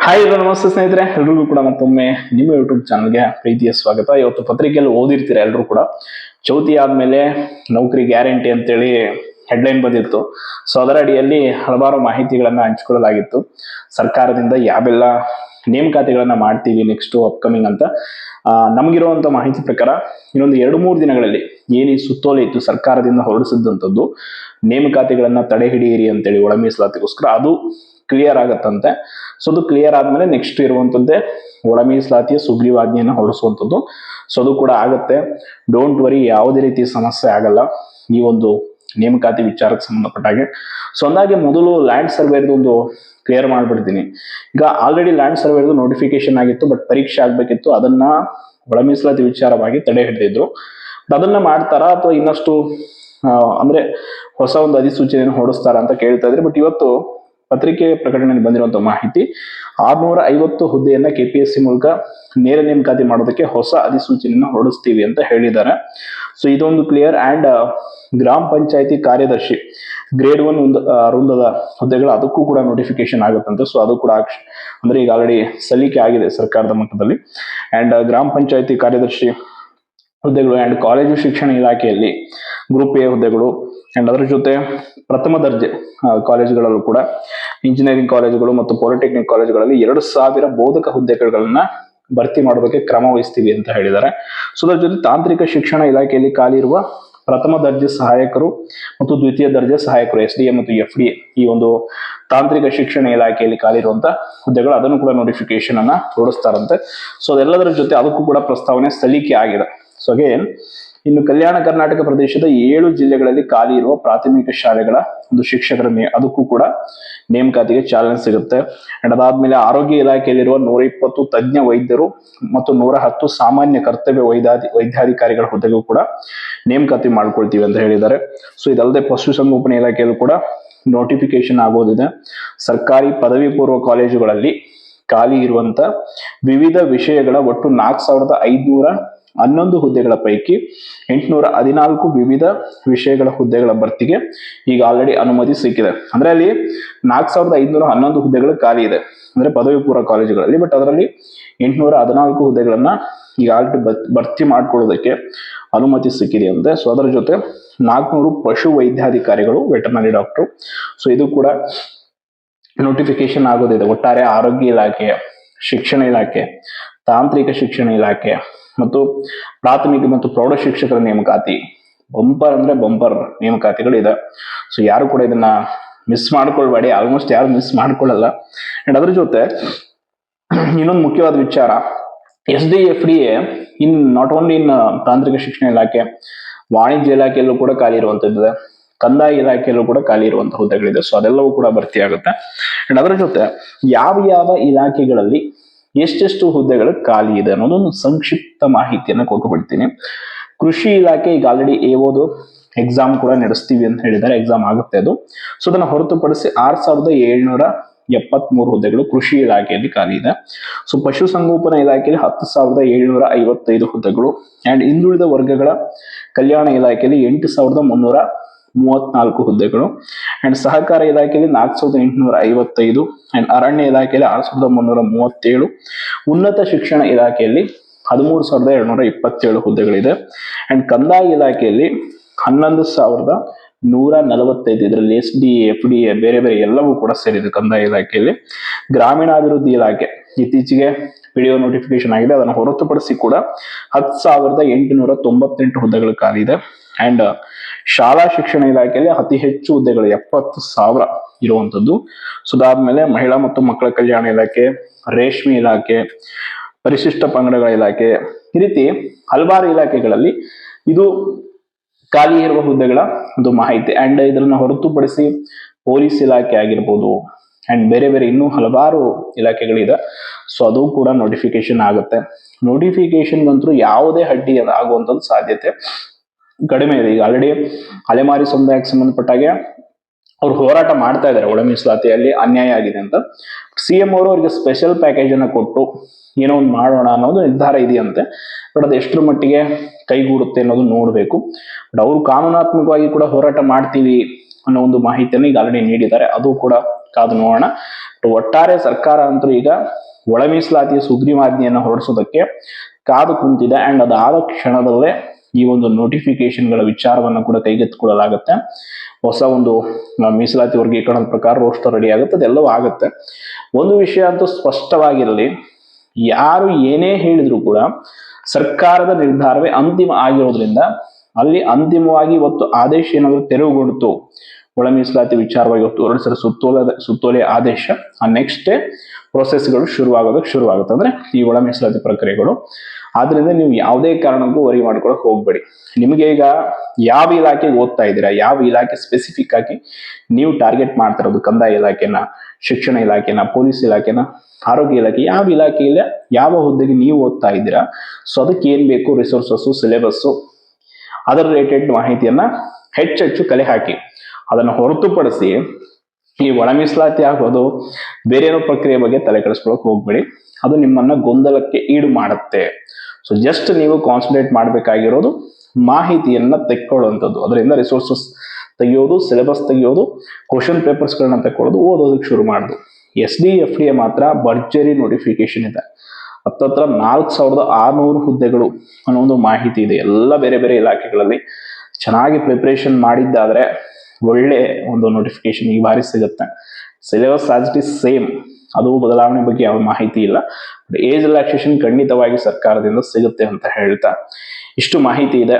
Hi ನಮಸ್ತೆ ಸ್ನೇಹಿತರೆ, ಎಲ್ರಿಗೂ ಕೂಡ ಮತ್ತೊಮ್ಮೆ ನಿಮ್ಮ ಯೂಟ್ಯೂಬ್ ಚಾನಲ್ಗೆ ಪ್ರೀತಿಯ ಸ್ವಾಗತ. ಇವತ್ತು ಪತ್ರಿಕೆಯಲ್ಲಿ ಓದಿರ್ತೀರ ಎಲ್ಲರೂ ಕೂಡ, ಚೌತಿ ಆದ್ಮೇಲೆ ನೌಕರಿ ಗ್ಯಾರಂಟಿ ಅಂತೇಳಿ ಹೆಡ್ಲೈನ್ ಬಂದಿತ್ತು. ಸೊ ಅದರ ಅಡಿಯಲ್ಲಿ ಹಲವಾರು ಮಾಹಿತಿಗಳನ್ನ ಹಂಚಿಕೊಳ್ಳಲಾಗಿತ್ತು. ಸರ್ಕಾರದಿಂದ ಯಾವೆಲ್ಲ ನೇಮಕಾತಿಗಳನ್ನ ಮಾಡ್ತೀವಿ ನೆಕ್ಸ್ಟ್ ಅಪ್ಕಮಿಂಗ್ ಅಂತ. ನಮಗಿರುವಂತ ಮಾಹಿತಿ ಪ್ರಕಾರ ಇನ್ನೊಂದು 2-3 ದಿನಗಳಲ್ಲಿ ಏನಿ ಸುತ್ತೋಲೆ ಇತ್ತು ಸರ್ಕಾರದಿಂದ ಹೊರಡಿಸಿದಂಥದ್ದು, ನೇಮಕಾತಿಗಳನ್ನ ತಡೆ ಹಿಡಿಯಿರಿ ಅಂತೇಳಿ ಒಳ ಮೀಸಲಾತಿಗೋಸ್ಕರ, ಅದು ಕ್ಲಿಯರ್ ಆಗತ್ತಂತೆ. ಸೊ ಅದು ಕ್ಲಿಯರ್ ಆದ್ಮೇಲೆ ನೆಕ್ಸ್ಟ್ ಇರುವಂತದ್ದೇ ಒಳ ಮೀಸಲಾತಿಯ ಸುಗ್ರೀವಾಜ್ಞೆಯನ್ನು ಹೊರಡಿಸುವಂಥದ್ದು. ಸೊ ಅದು ಕೂಡ ಆಗತ್ತೆ, ಡೋಂಟ್ ವರಿ, ಯಾವುದೇ ರೀತಿ ಸಮಸ್ಯೆ ಆಗಲ್ಲ ಈ ಒಂದು ನೇಮಕಾತಿ ವಿಚಾರಕ್ಕೆ ಸಂಬಂಧಪಟ್ಟಾಗೆ. ಸೊ ಅಂದಾಗೆ ಮೊದಲು ಲ್ಯಾಂಡ್ ಸರ್ವೇದು ಒಂದು ಕ್ಲಿಯರ್ ಮಾಡ್ಬಿಡ್ತೀನಿ. ಈಗ ಆಲ್ರೆಡಿ ಲ್ಯಾಂಡ್ ಸರ್ವೇದು ನೋಟಿಫಿಕೇಶನ್ ಆಗಿತ್ತು, ಬಟ್ ಪರೀಕ್ಷೆ ಆಗ್ಬೇಕಿತ್ತು, ಅದನ್ನ ಒಳ ಮೀಸಲಾತಿ ವಿಚಾರವಾಗಿ ತಡೆ ಹಿಡಿದಿದ್ರು. ಅದನ್ನ ಮಾಡ್ತಾರಾ ಅಥವಾ ಇನ್ನಷ್ಟು ಅಂದ್ರೆ ಹೊಸ ಒಂದು ಅಧಿಸೂಚನೆಯನ್ನು ಹೊರಡಿಸ್ತಾರ ಅಂತ ಕೇಳ್ತಾ ಇದ್ರೆ. ಬಟ್ ಇವತ್ತು ಪತ್ರಿಕೆ ಪ್ರಕಟಣೆಯಲ್ಲಿ ಬಂದಿರುವಂತಹ ಮಾಹಿತಿ, 650 ಹುದ್ದೆಯನ್ನ KPSC ಮೂಲಕ ನೇರ ನೇಮಕಾತಿ ಮಾಡೋದಕ್ಕೆ ಹೊಸ ಅಧಿಸೂಚನೆಯನ್ನು ಹೊರಡಿಸ್ತೀವಿ ಅಂತ ಹೇಳಿದ್ದಾರೆ. ಸೊ ಇದೊಂದು ಕ್ಲಿಯರ್. ಅಂಡ್ ಗ್ರಾಮ ಪಂಚಾಯತಿ ಕಾರ್ಯದರ್ಶಿ ಗ್ರೇಡ್ 1 ವೃಂದದ ಹುದ್ದೆಗಳು, ಅದಕ್ಕೂ ಕೂಡ ನೋಟಿಫಿಕೇಶನ್ ಆಗುತ್ತಂತೆ. ಸೊ ಅದು ಕೂಡ ಅಂದ್ರೆ ಈಗ ಆಲ್ರೆಡಿ ಸಲ್ಲಿಕೆ ಆಗಿದೆ ಸರ್ಕಾರದ ಮಟ್ಟದಲ್ಲಿ. ಅಂಡ್ ಗ್ರಾಮ ಪಂಚಾಯತಿ ಕಾರ್ಯದರ್ಶಿ ಹುದ್ದೆಗಳು ಅಂಡ್ ಕಾಲೇಜು ಶಿಕ್ಷಣ ಇಲಾಖೆಯಲ್ಲಿ ಗ್ರೂಪ್ ಎ ಹುದ್ದೆಗಳು, ಅಂಡ್ ಅದರ ಜೊತೆ ಪ್ರಥಮ ದರ್ಜೆ ಕಾಲೇಜುಗಳಲ್ಲೂ ಕೂಡ, ಇಂಜಿನಿಯರಿಂಗ್ ಕಾಲೇಜುಗಳು ಮತ್ತು ಪಾಲಿಟೆಕ್ನಿಕ್ ಕಾಲೇಜುಗಳಲ್ಲಿ 2000 ಬೋಧಕ ಹುದ್ದೆಗಳನ್ನ ಭರ್ತಿ ಮಾಡೋದಕ್ಕೆ ಕ್ರಮ ವಹಿಸ್ತೀವಿ ಅಂತ ಹೇಳಿದ್ದಾರೆ. ಸೊ ಅದರ ಜೊತೆ ತಾಂತ್ರಿಕ ಶಿಕ್ಷಣ ಇಲಾಖೆಯಲ್ಲಿ ಖಾಲಿ ಇರುವ ಪ್ರಥಮ ದರ್ಜೆ ಸಹಾಯಕರು ಮತ್ತು ದ್ವಿತೀಯ ದರ್ಜೆ ಸಹಾಯಕರು SDA ಮತ್ತು FDA, ಈ ಒಂದು ತಾಂತ್ರಿಕ ಶಿಕ್ಷಣ ಇಲಾಖೆಯಲ್ಲಿ ಖಾಲಿ ಇರುವಂತಹ ಹುದ್ದೆಗಳು, ಅದನ್ನು ಕೂಡ ನೋಟಿಫಿಕೇಶನ್ ಅನ್ನ ಹೊರಡಿಸ್ತಾರಂತೆ. ಸೊ ಅದೆಲ್ಲದರ ಜೊತೆ ಅದಕ್ಕೂ ಕೂಡ ಪ್ರಸ್ತಾವನೆ ಸಲ್ಲಿಕೆ ಆಗಿದೆ. ಸೊ ಅಗೇನ್, ಇನ್ನು ಕಲ್ಯಾಣ ಕರ್ನಾಟಕ ಪ್ರದೇಶದ 7 ಜಿಲ್ಲೆಗಳಲ್ಲಿ ಖಾಲಿ ಇರುವ ಪ್ರಾಥಮಿಕ ಶಾಲೆಗಳ ಒಂದು ಶಿಕ್ಷಕರ ಅದಕ್ಕೂ ಕೂಡ ನೇಮಕಾತಿಗೆ ಚಾಲನೆ ಸಿಗುತ್ತೆ. ಅಂಡ್ ಅದಾದ್ಮೇಲೆ ಆರೋಗ್ಯ ಇಲಾಖೆಯಲ್ಲಿರುವ 120 ತಜ್ಞ ವೈದ್ಯರು ಮತ್ತು 110 ಸಾಮಾನ್ಯ ಕರ್ತವ್ಯ ವೈದ್ಯಾಧಿಕಾರಿಗಳ ಹುದ್ದೆಗೂ ಕೂಡ ನೇಮಕಾತಿ ಮಾಡ್ಕೊಳ್ತೀವಿ ಅಂತ ಹೇಳಿದ್ದಾರೆ. ಸೊ ಇದಲ್ಲದೆ ಪಶುಸಂಗೋಪನಾ ಇಲಾಖೆಯಲ್ಲೂ ಕೂಡ ನೋಟಿಫಿಕೇಶನ್ ಆಗೋದಿದೆ. ಸರ್ಕಾರಿ ಪದವಿ ಪೂರ್ವ ಕಾಲೇಜುಗಳಲ್ಲಿ ಖಾಲಿ ಇರುವಂತ ವಿವಿಧ ವಿಷಯಗಳ ಒಟ್ಟು 4511 ಹುದ್ದೆಗಳ ಪೈಕಿ 814 ವಿವಿಧ ವಿಷಯಗಳ ಹುದ್ದೆಗಳ ಭರ್ತಿಗೆ ಈಗ ಆಲ್ರೆಡಿ ಅನುಮತಿ ಸಿಕ್ಕಿದೆ. ಅಂದ್ರೆ ಅಲ್ಲಿ 4511 ಹುದ್ದೆಗಳು ಖಾಲಿ ಇದೆ ಅಂದ್ರೆ ಪದವಿ ಪೂರ್ವ ಕಾಲೇಜುಗಳಲ್ಲಿ. ಬಟ್ ಅದರಲ್ಲಿ 814 ಹುದ್ದೆಗಳನ್ನ ಈಗ ಆಲ್ರೆಡಿ ಭರ್ತಿ ಮಾಡ್ಕೊಳ್ಳೋದಕ್ಕೆ ಅನುಮತಿ ಸಿಕ್ಕಿದೆ ಅಂತೆ. ಸೊ ಅದರ ಜೊತೆ 400 ಪಶು ವೈದ್ಯಾಧಿಕಾರಿಗಳು, ವೆಟರ್ನರಿ ಡಾಕ್ಟರ್. ಸೊ ಇದು ಕೂಡ ನೋಟಿಫಿಕೇಶನ್ ಆಗೋದಿದೆ. ಒಟ್ಟಾರೆ ಆರೋಗ್ಯ ಇಲಾಖೆ, ಶಿಕ್ಷಣ ಇಲಾಖೆ, ತಾಂತ್ರಿಕ ಶಿಕ್ಷಣ ಇಲಾಖೆ ಮತ್ತು ಪ್ರಾಥಮಿಕ ಮತ್ತು ಪ್ರೌಢ ಶಿಕ್ಷಕರ ನೇಮಕಾತಿ, ಬಂಪರ್ ಅಂದ್ರೆ ಬಂಪರ್ ನೇಮಕಾತಿಗಳು ಇದೆ. ಸೊ ಯಾರು ಕೂಡ ಇದನ್ನ ಮಿಸ್ ಮಾಡ್ಕೊಳ್ಬೇಡಿ, ಆಲ್ಮೋಸ್ಟ್ ಯಾರು ಮಿಸ್ ಮಾಡ್ಕೊಳ್ಳಲ್ಲ. ಅಂಡ್ ಅದ್ರ ಜೊತೆ ಇನ್ನೊಂದು ಮುಖ್ಯವಾದ ವಿಚಾರ, SDA FDA in not only in ತಾಂತ್ರಿಕ ಶಿಕ್ಷಣ ಇಲಾಖೆ, ವಾಣಿಜ್ಯ ಇಲಾಖೆಯಲ್ಲೂ ಕೂಡ ಖಾಲಿ ಇರುವಂತದ್ದಿದೆ, ಕಂದಾಯ ಇಲಾಖೆಯಲ್ಲೂ ಕೂಡ ಖಾಲಿ ಇರುವಂತಹ ಹುದ್ದೆಗಳಿದೆ. ಸೊ ಅದೆಲ್ಲವೂ ಕೂಡ ಭರ್ತಿ ಆಗುತ್ತೆ. ಅಂಡ್ ಅದರ ಜೊತೆ ಯಾವ ಇಲಾಖೆಗಳಲ್ಲಿ ಎಷ್ಟೆಷ್ಟು ಹುದ್ದೆಗಳು ಖಾಲಿ ಇದೆ ಅನ್ನೋದೊಂದು ಸಂಕ್ಷಿಪ್ತ ಮಾಹಿತಿಯನ್ನ ಕೊಟ್ಟು ಬಿಡ್ತೀನಿ. ಕೃಷಿ ಇಲಾಖೆ ಈಗ ಆಲ್ರೆಡಿ AOದು ಎಕ್ಸಾಮ್ ಕೂಡ ನಡೆಸ್ತೀವಿ ಅಂತ ಹೇಳಿದ್ದಾರೆ, ಎಕ್ಸಾಮ್ ಆಗುತ್ತೆ ಅದು. ಸೊ ಅದನ್ನ ಹೊರತುಪಡಿಸಿ 6773 ಹುದ್ದೆಗಳು ಕೃಷಿ ಇಲಾಖೆಯಲ್ಲಿ ಖಾಲಿ ಇದೆ. ಸೊ ಪಶು ಸಂಗೋಪನಾ ಇಲಾಖೆಯಲ್ಲಿ 10755 ಹುದ್ದೆಗಳು. ಅಂಡ್ ಹಿಂದುಳಿದ ವರ್ಗಗಳ ಕಲ್ಯಾಣ ಇಲಾಖೆಯಲ್ಲಿ 8334 ಹುದ್ದೆಗಳು. ಅಂಡ್ ಸಹಕಾರ ಇಲಾಖೆಯಲ್ಲಿ 4855. ಅಂಡ್ ಅರಣ್ಯ ಇಲಾಖೆಯಲ್ಲಿ 6337. ಉನ್ನತ ಶಿಕ್ಷಣ ಇಲಾಖೆಯಲ್ಲಿ 13227 ಹುದ್ದೆಗಳಿದೆ. ಅಂಡ್ ಕಂದಾಯ ಇಲಾಖೆಯಲ್ಲಿ 11145. ಇದರಲ್ಲಿ SDA, FDA ಬೇರೆ ಎಲ್ಲವೂ ಕೂಡ ಸೇರಿದೆ ಕಂದಾಯ ಇಲಾಖೆಯಲ್ಲಿ. ಗ್ರಾಮೀಣಾಭಿವೃದ್ಧಿ ಇಲಾಖೆ ಇತ್ತೀಚೆಗೆ PDO ನೋಟಿಫಿಕೇಶನ್ ಆಗಿದೆ, ಅದನ್ನು ಹೊರತುಪಡಿಸಿ ಕೂಡ 10,898 ಹುದ್ದೆಗಳು ಖಾಲಿ ಇದೆ. ಅಂಡ್ ಶಾಲಾ ಶಿಕ್ಷಣ ಇಲಾಖೆಯಲ್ಲಿ ಅತಿ ಹೆಚ್ಚು ಹುದ್ದೆಗಳು 70,000 ಇರುವಂತದ್ದು. ಸೊ ಅದಾದ್ಮೇಲೆ ಮಹಿಳಾ ಮತ್ತು ಮಕ್ಕಳ ಕಲ್ಯಾಣ ಇಲಾಖೆ, ರೇಷ್ಮೆ ಇಲಾಖೆ, ಪರಿಶಿಷ್ಟ ಪಂಗಡಗಳ ಇಲಾಖೆ, ಈ ರೀತಿ ಹಲವಾರು ಇಲಾಖೆಗಳಲ್ಲಿ ಇದು ಖಾಲಿ ಇರುವ ಹುದ್ದೆಗಳ ಒಂದು ಮಾಹಿತಿ. ಅಂಡ್ ಇದನ್ನ ಹೊರತುಪಡಿಸಿ ಪೊಲೀಸ್ ಇಲಾಖೆ ಆಗಿರ್ಬೋದು ಅಂಡ್ ಬೇರೆ ಇನ್ನೂ ಹಲವಾರು ಇಲಾಖೆಗಳಿದೆ. ಸೊ ಅದು ಕೂಡ ನೋಟಿಫಿಕೇಶನ್ ಆಗುತ್ತೆ. ನೋಟಿಫಿಕೇಶನ್ ಅಂತೂ ಯಾವುದೇ ಅಡ್ಡಿ ಆಗುವಂತದ್ದು ಸಾಧ್ಯತೆ ಕಡಿಮೆ ಇದೆ. ಈಗ ಆಲ್ರೆಡಿ ಅಲೆಮಾರಿ ಸಮುದಾಯಕ್ಕೆ ಸಂಬಂಧಪಟ್ಟಾಗೆ ಅವ್ರು ಹೋರಾಟ ಮಾಡ್ತಾ ಇದ್ದಾರೆ, ಒಳ ಮೀಸಲಾತಿಯಲ್ಲಿ ಅನ್ಯಾಯ ಆಗಿದೆ ಅಂತ. CM ಅವರು ಅವರಿಗೆ ಸ್ಪೆಷಲ್ ಪ್ಯಾಕೇಜ್ ಅನ್ನ ಕೊಟ್ಟು ಏನೋ ಒಂದು ಮಾಡೋಣ ಅನ್ನೋದು ನಿರ್ಧಾರ ಇದೆಯಂತೆ. ಬಟ್ ಅದು ಎಷ್ಟರ ಮಟ್ಟಿಗೆ ಕೈಗೂಡುತ್ತೆ ಅನ್ನೋದು ನೋಡ್ಬೇಕು. ಬಟ್ ಅವರು ಕಾನೂನಾತ್ಮಕವಾಗಿ ಕೂಡ ಹೋರಾಟ ಮಾಡ್ತೀವಿ ಅನ್ನೋ ಒಂದು ಮಾಹಿತಿಯನ್ನು ಈಗ ಆಲ್ರೆಡಿ ನೀಡಿದ್ದಾರೆ, ಅದು ಕೂಡ ಕಾದು ನೋಡೋಣ. ಒಟ್ಟಾರೆ ಸರ್ಕಾರ ಅಂತೂ ಈಗ ಒಳ ಮೀಸಲಾತಿಯ ಸುಗ್ರೀವಾಜ್ಞೆಯನ್ನು ಹೊರಡಿಸೋದಕ್ಕೆ ಕಾದು ಕುಂತಿದೆ. ಅಂಡ್ ಅದಾದ ಕ್ಷಣದಲ್ಲೇ ಈ ಒಂದು ನೋಟಿಫಿಕೇಶನ್ಗಳ ವಿಚಾರವನ್ನು ಕೂಡ ಕೈಗೆತ್ತಿಕೊಳ್ಳಲಾಗುತ್ತೆ. ಹೊಸ ಒಂದು ಮೀಸಲಾತಿ ವರ್ಗೀಕರಣದ ಪ್ರಕಾರ ರೋಸ್ಟರ್ ರೆಡಿ ಆಗುತ್ತೆ, ಅದೆಲ್ಲವೂ ಆಗುತ್ತೆ. ಒಂದು ವಿಷಯ ಅಂತೂ ಸ್ಪಷ್ಟವಾಗಿರಲಿ, ಯಾರು ಏನೇ ಹೇಳಿದ್ರು ಕೂಡ ಸರ್ಕಾರದ ನಿರ್ಧಾರವೇ ಅಂತಿಮ ಆಗಿರೋದ್ರಿಂದ ಅಲ್ಲಿ ಅಂತಿಮವಾಗಿ ಇವತ್ತು ಆದೇಶ ಏನಾದರೂ ತೆರವುಗೊಳ್ತು, ಒಳ ಮೀಸಲಾತಿ ವಿಚಾರವಾಗಿ ಇವತ್ತು ಹೊರಡಿಸಿದ ಸುತ್ತೋಲೆ ಆದೇಶ, ಆ ನೆಕ್ಸ್ಟ್ ಡೇ ಪ್ರೊಸೆಸ್ಗಳು ಶುರುವಾಗುತ್ತೆ ಅಂದ್ರೆ ಈ ಒಳ ಮೀಸಲಾತಿ ಪ್ರಕ್ರಿಯೆಗಳು. ಆದ್ರಿಂದ ನೀವು ಯಾವುದೇ ಕಾರಣಕ್ಕೂ ವರಿ ಮಾಡ್ಕೊಳಕ್ ಹೋಗ್ಬೇಡಿ. ನಿಮಗೆ ಈಗ ಯಾವ ಇಲಾಖೆಗೆ ಓದ್ತಾ ಇದ್ದೀರಾ, ಯಾವ ಇಲಾಖೆ ಸ್ಪೆಸಿಫಿಕ್ ಆಗಿ ನೀವು ಟಾರ್ಗೆಟ್ ಮಾಡ್ತಿರೋದು, ಕಂದಾಯ ಇಲಾಖೆನ, ಶಿಕ್ಷಣ ಇಲಾಖೆನ, ಪೊಲೀಸ್ ಇಲಾಖೆನ, ಆರೋಗ್ಯ ಇಲಾಖೆ, ಯಾವ ಇಲಾಖೆಯಲ್ಲಿ ಯಾವ ಹುದ್ದೆಗೆ ನೀವು ಓದ್ತಾ ಇದ್ದೀರಾ, ಸೊ ಅದಕ್ಕೆ ಏನ್ ಬೇಕು ರಿಸೋರ್ಸಸ್, ಸಿಲೆಬಸ್, ಅದರ ರಿಲೇಟೆಡ್ ಮಾಹಿತಿಯನ್ನ ಹೆಚ್ಚೆಚ್ಚು ಕಲೆ ಹಾಕಿ. ಅದನ್ನು ಹೊರತುಪಡಿಸಿ ಈ ಒಳ ಮೀಸಲಾತಿ ಆಗೋದು ಬೇರೆ ಏನೋ ಪ್ರಕ್ರಿಯೆ ಬಗ್ಗೆ ತಲೆ ಕೆಡಿಸ್ಕೊಳಕ್ ಹೋಗ್ಬೇಡಿ, ಅದು ನಿಮ್ಮನ್ನ ಗೊಂದಲಕ್ಕೆ ಈಡು ಮಾಡುತ್ತೆ. ಸೊ ಜಸ್ಟ್ ನೀವು ಕಾನ್ಸಂಟ್ರೇಟ್ ಮಾಡಬೇಕಾಗಿರೋದು ಮಾಹಿತಿಯನ್ನ ತೆಕ್ಕೊಳ್ಳುವಂಥದ್ದು, ಅದರಿಂದ ರಿಸೋರ್ಸಸ್ ತೆಗೆಯೋದು, ಸಿಲೆಬಸ್ ತೆಗೆಯೋದು, ಕ್ವಶನ್ ಪೇಪರ್ಸ್ಗಳನ್ನ ತೆಕ್ಕೊಳ್ಳೋದು, ಓದೋದಕ್ಕೆ ಶುರು ಮಾಡೋದು. SDFDA ಮಾತ್ರ ಭರ್ಜರಿ ನೋಟಿಫಿಕೇಶನ್ ಇದೆ. ಹತ್ತತ್ರ 4600 ಹುದ್ದೆಗಳು ಅನ್ನೋ ಒಂದು ಮಾಹಿತಿ ಇದೆ. ಎಲ್ಲ ಬೇರೆ ಬೇರೆ ಇಲಾಖೆಗಳಲ್ಲಿ ಚೆನ್ನಾಗಿ ಪ್ರಿಪರೇಷನ್ ಮಾಡಿದ್ದಾದ್ರೆ ಒಳ್ಳೆ ಒಂದು ನೋಟಿಫಿಕೇಶನ್ ಈ ಬಾರಿ ಸಿಗುತ್ತೆ. Syllabus as it is same, ಅದು ಬದಲಾವಣೆ ಬಗ್ಗೆ ಯಾವ ಮಾಹಿತಿ ಇಲ್ಲ. ಏಜ್ ರಿಲ್ಯಾಕ್ಸೇಷನ್ ಖಂಡಿತವಾಗಿ ಸರ್ಕಾರದಿಂದ ಸಿಗುತ್ತೆ ಅಂತ ಹೇಳ್ತಾ ಇಷ್ಟು ಮಾಹಿತಿ ಇದೆ.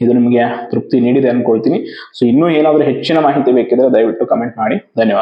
ಇದು ನಿಮಗೆ ತೃಪ್ತಿ ನೀಡಿದೆ ಅನ್ಕೊಳ್ತೀನಿ. ಸೊ ಇನ್ನೂ ಏನಾದರೂ ಹೆಚ್ಚಿನ ಮಾಹಿತಿ ಬೇಕಿದ್ರೆ ದಯವಿಟ್ಟು ಕಮೆಂಟ್ ಮಾಡಿ. ಧನ್ಯವಾದ.